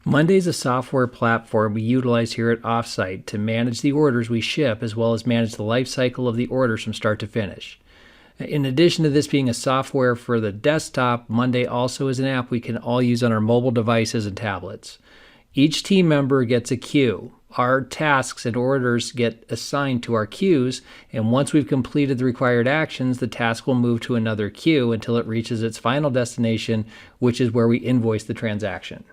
Monday is a software platform we utilize here at Offsite to manage the orders we ship as well as manage the life cycle of the orders from start to finish. In addition to this being a software for the desktop, Monday also is an app we can all use on our mobile devices and tablets. Each team member gets a queue. Our tasks and orders get assigned to our queues, and once we've completed the required actions, the task will move to another queue until it reaches its final destination, which is where we invoice the transaction.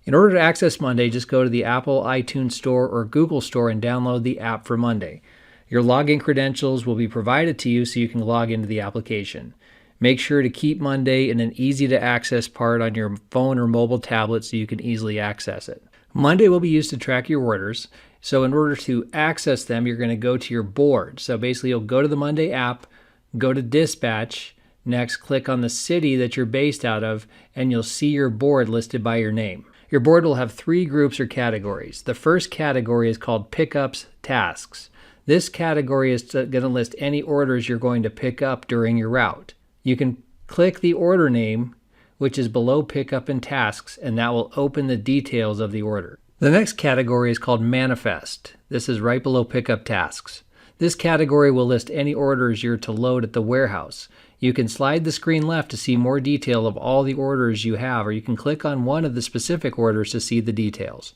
In order to access Monday, just go to the Apple iTunes Store or Google Store and download the app for Monday. Your login credentials will be provided to you so you can log into the application. Make sure to keep Monday in an easy-to-access part on your phone or mobile tablet so you can easily access it. Monday will be used to track your orders, so in order to access them, you're going to go to your board. So basically, you'll go to the Monday app, go to Dispatch, next click on the city that you're based out of, and you'll see your board listed by your name. Your board will have 3 groups or categories. The first category is called Pickups Tasks. This category is going to list any orders you're going to pick up during your route. You can click the order name, which is below Pickup and Tasks, and that will open the details of the order. The next category is called Manifest. This is right below Pickup Tasks. This category will list any orders you're to load at the warehouse. You can slide the screen left to see more detail of all the orders you have, or you can click on one of the specific orders to see the details.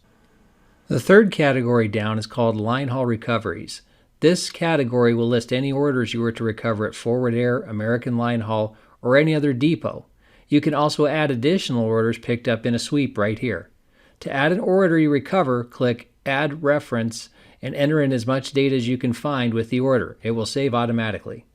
The third category down is called Line Haul Recoveries. This category will list any orders you were to recover at Forward Air, American Line Haul, or any other depot. You can also add additional orders picked up in a sweep right here. To add an order you recover, click Add Reference and enter in as much data as you can find with the order. It will save automatically.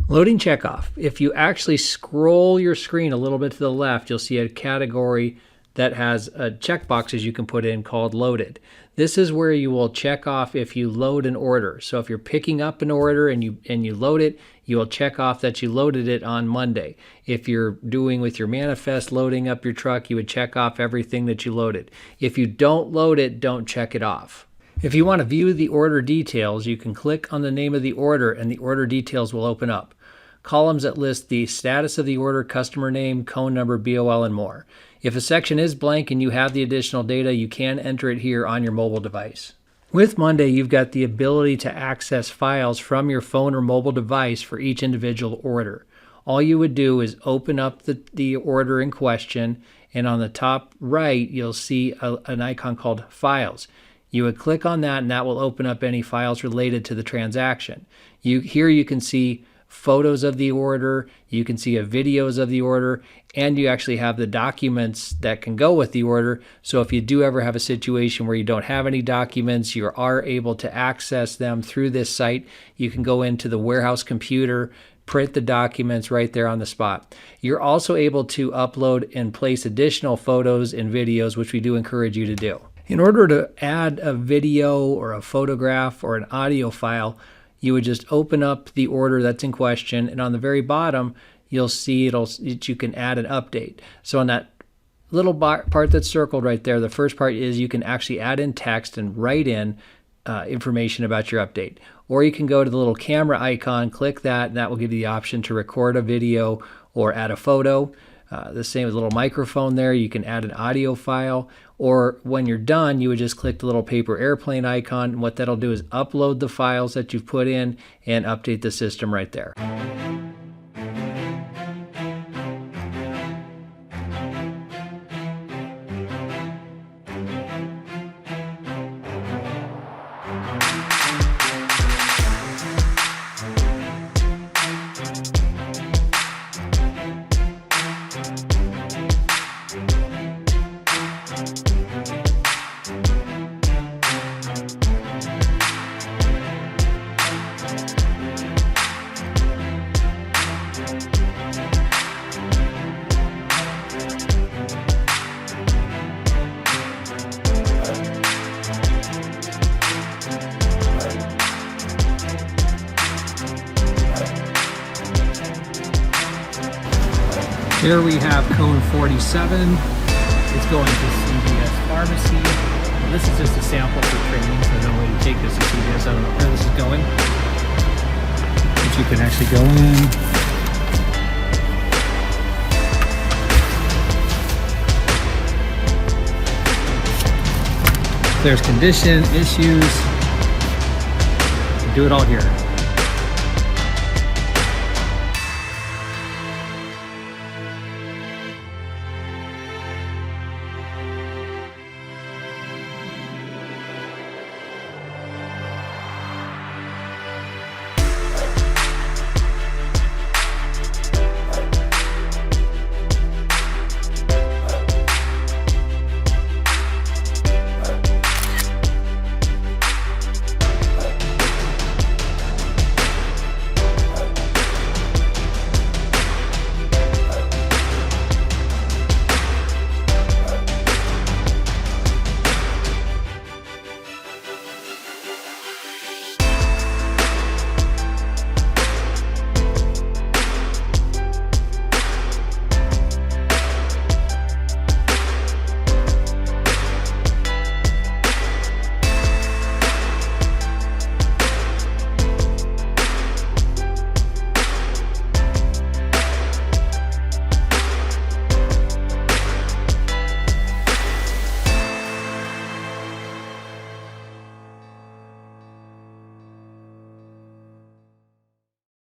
Loading checkoff. If you actually scroll your screen a little bit to the left, you'll see a category that has checkboxes you can put in called Loaded. This is where you will check off if you load an order. So if you're picking up an order and you load it, you will check off that you loaded it on Monday. If you're doing with your manifest loading up your truck, you would check off everything that you loaded. If you don't load it, don't check it off. If you want to view the order details, you can click on the name of the order and the order details will open up. Columns that list the status of the order, customer name, cone number, BOL, and more. If a section is blank and you have the additional data, you can enter it here on your mobile device. With Monday, you've got the ability to access files from your phone or mobile device for each individual order. All you would do is open up the order in question, and on the top right, you'll see an icon called Files. You would click on that, and that will open up any files related to the transaction. Here you can see photos of the order, you can see videos of the order, and you actually have the documents that can go with the order. So if you do ever have a situation where you don't have any documents, you are able to access them through this site. You can go into the warehouse computer, print the documents right there on the spot. You're also able to upload and place additional photos and videos, which we do encourage you to do. In order to add a video or a photograph or an audio file, you would just open up the order that's in question, and on the very bottom, you'll see you can add an update. So on that little part that's circled right there, the first part is you can actually add in text and write in information about your update. Or you can go to the little camera icon, click that, and that will give you the option to record a video or add a photo. The same with a little microphone there. You can add an audio file, or when you're done, you would just click the little paper airplane icon, and what that'll do is upload the files that you've put in and update the system right there. Here we have cone 47. It's going to CVS Pharmacy. This is just a sample for training, so no way to take this to CVS. I don't know where this is going. But you can actually go in. If there's condition issues, do it all here.